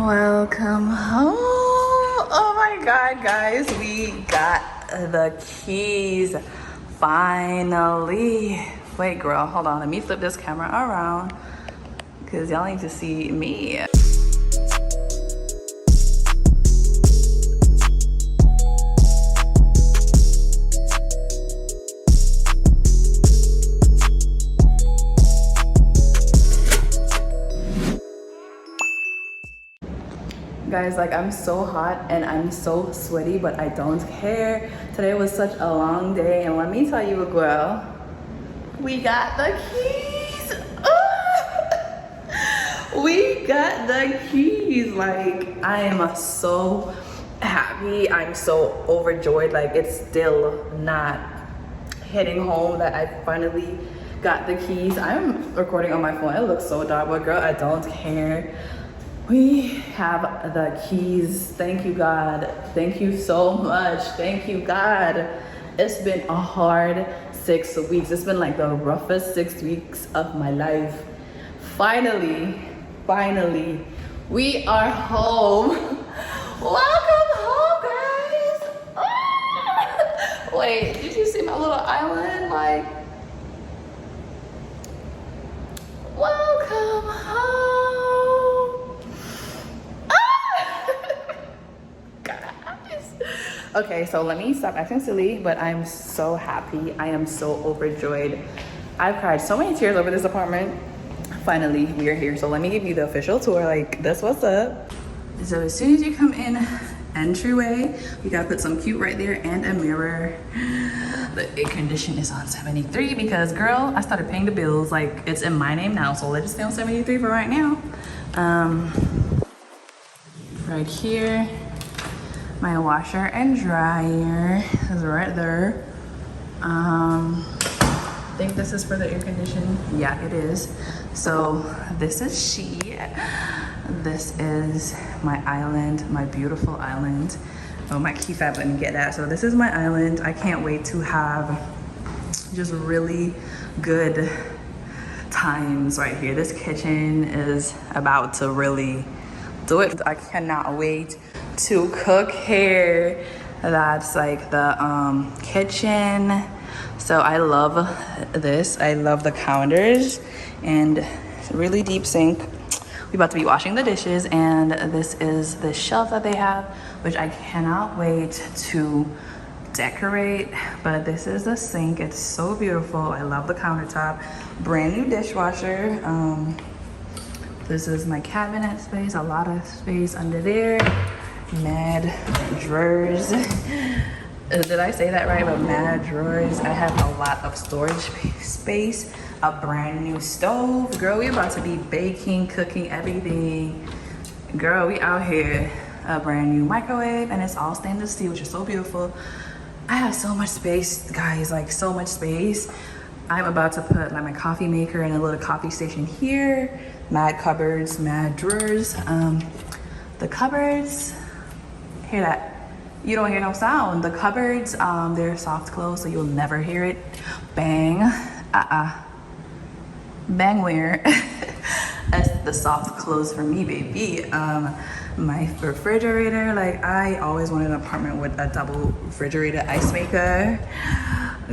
Welcome home. Oh my god, guys, we got the keys finally. Wait, girl, hold on, let me flip this camera around because y'all need to see me. Guys, like, I'm so hot and I'm so sweaty, but I don't care. Today was such a long day, and let me tell you, girl, we got the keys. We got the keys. Like, I am so happy. I'm so overjoyed. Like, it's still not hitting home that I finally got the keys. I'm recording on my phone. It looks so dark, but girl, I don't care. We have the keys. Thank you, God. Thank you so much. Thank you, God. It's been a hard 6 weeks. It's been like the roughest 6 weeks of my life. Finally, we are home. Welcome home, guys. Ah! Wait, did you see my little island? Like, welcome home. Okay, so let me stop acting silly, but I'm so happy. I am so overjoyed. I've cried so many tears over this apartment. Finally, we are here. So let me give you the official tour. Like, that's what's up. So as soon as you come in, entryway, we gotta put some cute right there and a mirror. The air condition is on 73 because, girl, I started paying the bills. Like, it's in my name now, so let it stay on 73 for right now. Right here, my washer and dryer is right there. I think this is for the air conditioning. Yeah, it is. So this is she. This is my island, my beautiful island. Oh, my key fob didn't get that. So this is my island. I can't wait to have just really good times right here. This kitchen is about to really do it. I cannot wait to cook here. That's like the kitchen. So I love this. I love the counters and really deep sink. We're about to be washing the dishes, and this is the shelf that they have, which I cannot wait to decorate. But this is the sink. It's so beautiful. I love the countertop. Brand new dishwasher. This is my cabinet space. A lot of space under there. Mad drawers. Did I say that right? But mad drawers. I have a lot of storage space. A brand new stove. Girl, we about to be baking, cooking, everything. Girl, we out here. A brand new microwave, and it's all stainless steel, which is so beautiful. I have so much space, guys, like so much space. I'm about to put like my coffee maker and a little coffee station here. Mad cupboards, mad drawers. The cupboards, hear that? You don't hear no sound. The cupboards, they're soft close, so you'll never hear it. Bang, bang where? That's the soft close for me, baby. My refrigerator, like, I always wanted an apartment with a double refrigerator ice maker.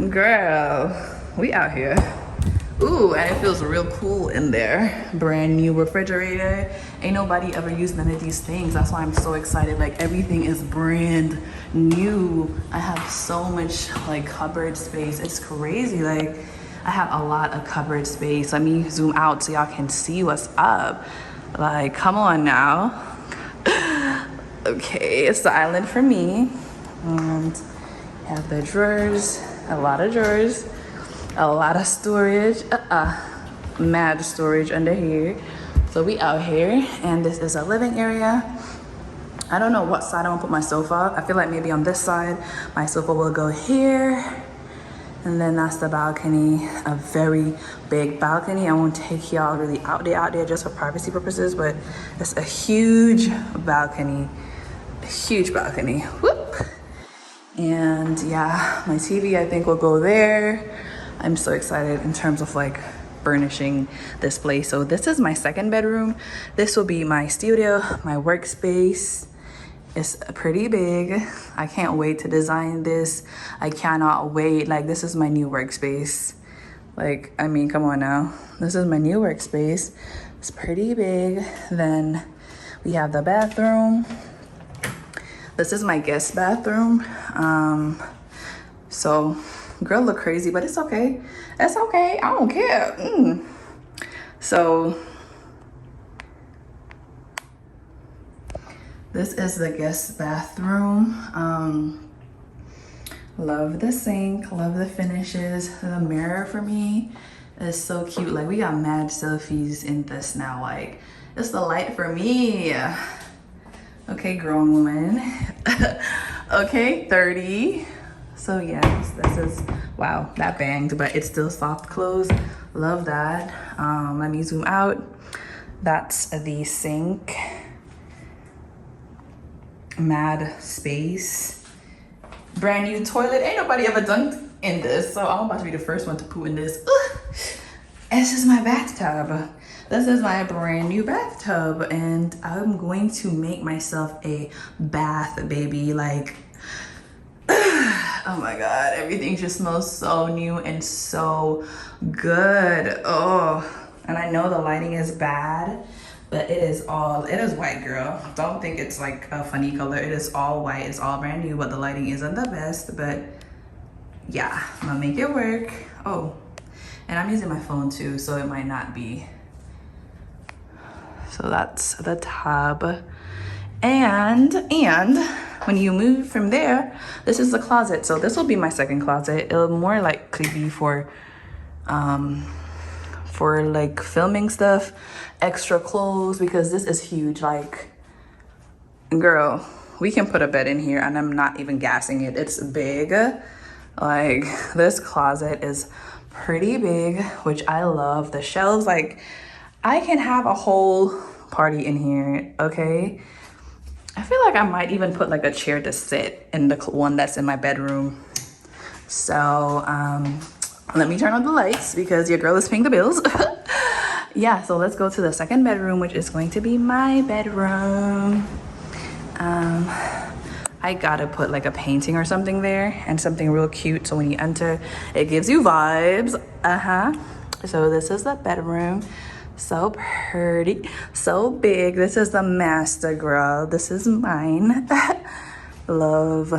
Girl, we out here. Ooh, and it feels real cool in there. Brand new refrigerator. Ain't nobody ever used none of these things. That's why I'm so excited. Like, everything is brand new. I have so much like cupboard space. It's crazy. Like, I have a lot of cupboard space. Let me zoom out so y'all can see what's up. Like, come on now. Okay, it's the island for me. And have the drawers, a lot of drawers. A lot of storage, mad storage under here. So we out here, and this is a living area. I don't know what side I'm gonna put my sofa. I feel like maybe on this side, my sofa will go here. And then that's the balcony, a very big balcony. I won't take y'all really out there just for privacy purposes, but it's a huge balcony, whoop. And yeah, my TV I think will go there. I'm so excited in terms of like furnishing this place. So this is my second bedroom. This will be my studio, my workspace. It's pretty big. I can't wait to design this. I cannot wait. Like, this is my new workspace. Like, I mean, come on now. This is my new workspace. It's pretty big. Then we have the bathroom. This is my guest bathroom. So girl look crazy, but it's okay. It's okay. I don't care. So this is the guest bathroom. Love the sink, love the finishes. The mirror for me is so cute. Like, we got mad selfies in this now. Like, it's the light for me. Okay, grown woman. Okay, 30. So yes, this is, wow, that banged, but it's still soft close. Love that. Let me zoom out. That's the sink. Mad space. Brand new toilet. Ain't nobody ever done in this, so I'm about to be the first one to poo in this. Ugh. This is my bathtub. This is my brand new bathtub, and I'm going to make myself a bath baby. Like, oh my god, everything just smells so new and so good. Oh, and I know the lighting is bad, but it is white, girl. Don't think it's like a funny color. It is all white. It's all brand new, but the lighting isn't the best. But yeah, I'm gonna make it work. Oh, and I'm using my phone too, so it might not be. So that's the tub. And when you move from there, this is the closet. So this will be my second closet. It'll more likely be for like filming stuff, extra clothes, because this is huge. Like, girl, we can put a bed in here, and I'm not even gassing it. It's big. Like, this closet is pretty big, which I love. The shelves, like, I can have a whole party in here, okay? I feel like I might even put like a chair to sit in the one that's in my bedroom. So let me turn on the lights because your girl is paying the bills. Yeah, so let's go to the second bedroom, which is going to be my bedroom. I gotta put like a painting or something there, and something real cute, so when you enter it gives you vibes. So this is the bedroom. So pretty, so big. This is the master, girl. This is mine. Love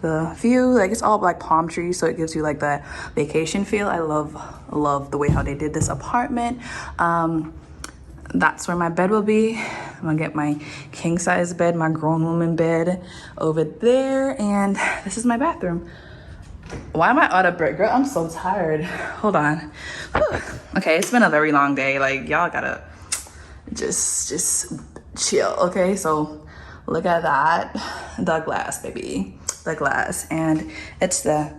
the view. Like, it's all like palm trees, so it gives you like the vacation feel. I love the way how they did this apartment. That's where my bed will be. I'm gonna get my king size bed, my grown woman bed over there, and this is my bathroom. Why am I out of breath, girl? I'm so tired. Hold on. Whew. Okay, it's been a very long day. Like, y'all gotta just chill, okay? So look at that. The glass, baby. The glass. And it's the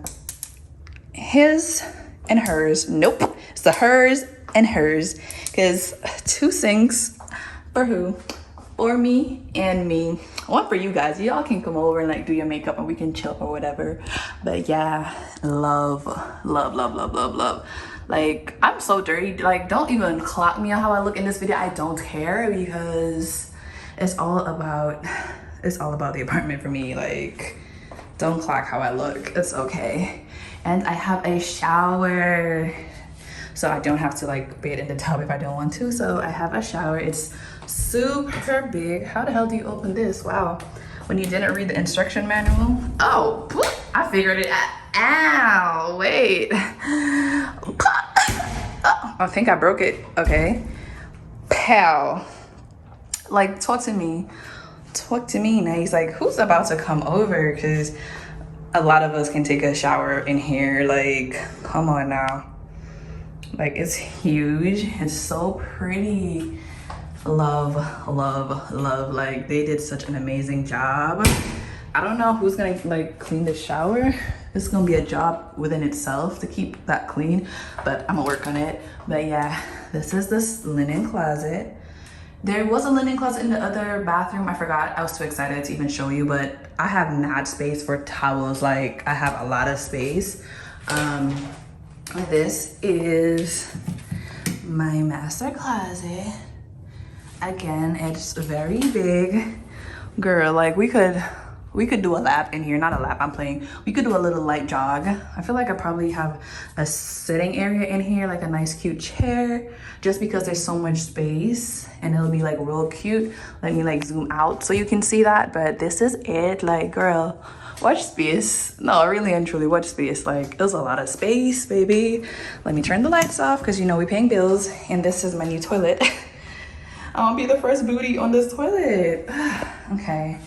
his and hers. Nope. It's the hers and hers. Because 2 sinks for who? For me and me. One for you guys. Y'all can come over and like do your makeup and we can chill or whatever. But yeah, love. Like, I'm so dirty. Like, don't even clock me on how I look in this video. I don't care, because it's all about the apartment for me. Like, don't clock how I look. It's okay. And I have a shower, so I don't have to like bathe in the tub if I don't want to. So I have a shower. It's super big. How the hell do you open this? Wow. When you didn't read the instruction manual. Oh, I figured it out. Ow, wait. Oh, I think I broke it. Okay. Pal. Like, talk to me. Talk to me. Now he's like, who's about to come over? Because a lot of us can take a shower in here. Like, come on now. Like, it's huge. It's so pretty. Love. Like, they did such an amazing job. I don't know who's gonna like clean the shower. It's gonna be a job within itself to keep that clean, but I'm gonna work on it. But yeah, this is this linen closet. There was a linen closet in the other bathroom. I forgot. I was too excited to even show you, but I have mad space for towels. Like, I have a lot of space. This is my master closet. Again, it's very big. Girl, like we could do a lap in here. Not a lap, I'm playing. We could do a little light jog. I feel like I probably have a sitting area in here, like a nice cute chair, just because there's so much space and it'll be like real cute. Let me like zoom out so you can see that, but this is it. Like, girl, watch space. No, really and truly, watch space. Like, there's a lot of space, baby. Let me turn the lights off because you know we're paying bills, and this is my new toilet. I won't be the first booty on this toilet. Okay.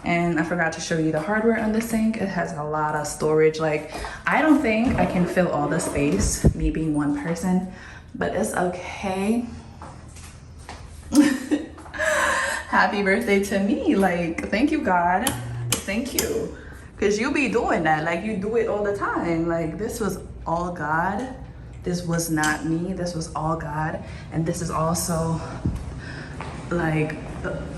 And I forgot to show you the hardware on the sink. It has a lot of storage. Like, I don't think I can fill all the space, me being one person, but it's okay. Happy birthday to me. Like, thank you, God. Thank you. Because you be doing that. Like, you do it all the time. Like, this was all God. This was not me. This was all God. And this is also like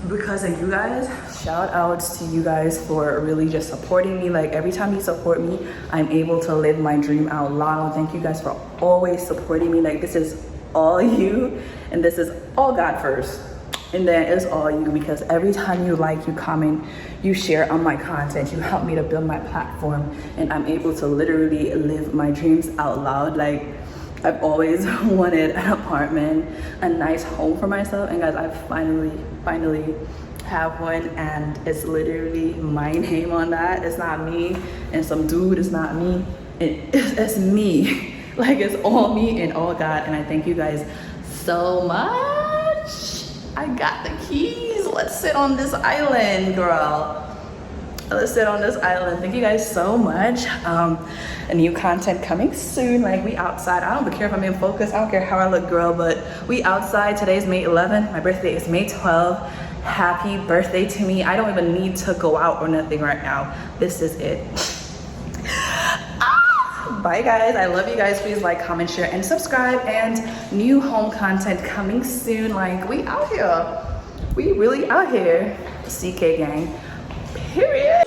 because of you guys. Shout outs to you guys for really just supporting me. Like, every time you support me, I'm able to live my dream out loud. Thank you guys for always supporting me. Like, this is all you, and this is all God first, and then it's all you, because every time you like, you comment, you share on my content, you help me to build my platform, and I'm able to literally live my dreams out loud. Like, I've always wanted an apartment, a nice home for myself, and guys, I finally have one, and it's literally my name on that. It's not me and some dude. It's not me. It's me. Like, it's all me and all God, and I thank you guys so much. I got the keys. Let's sit on this island, girl. Let's sit on this island. Thank you guys so much. A new content coming soon. Like, we outside. I don't care if I'm in focus. I don't care how I look, girl, but we outside. Today's May 11th. My birthday is May 12th. Happy birthday to me. I don't even need to go out or nothing right now. This is it. Bye guys. I love you guys. Please like, comment, share, and subscribe. And new home content coming soon. Like, we out here. We really out here. CK gang. Period.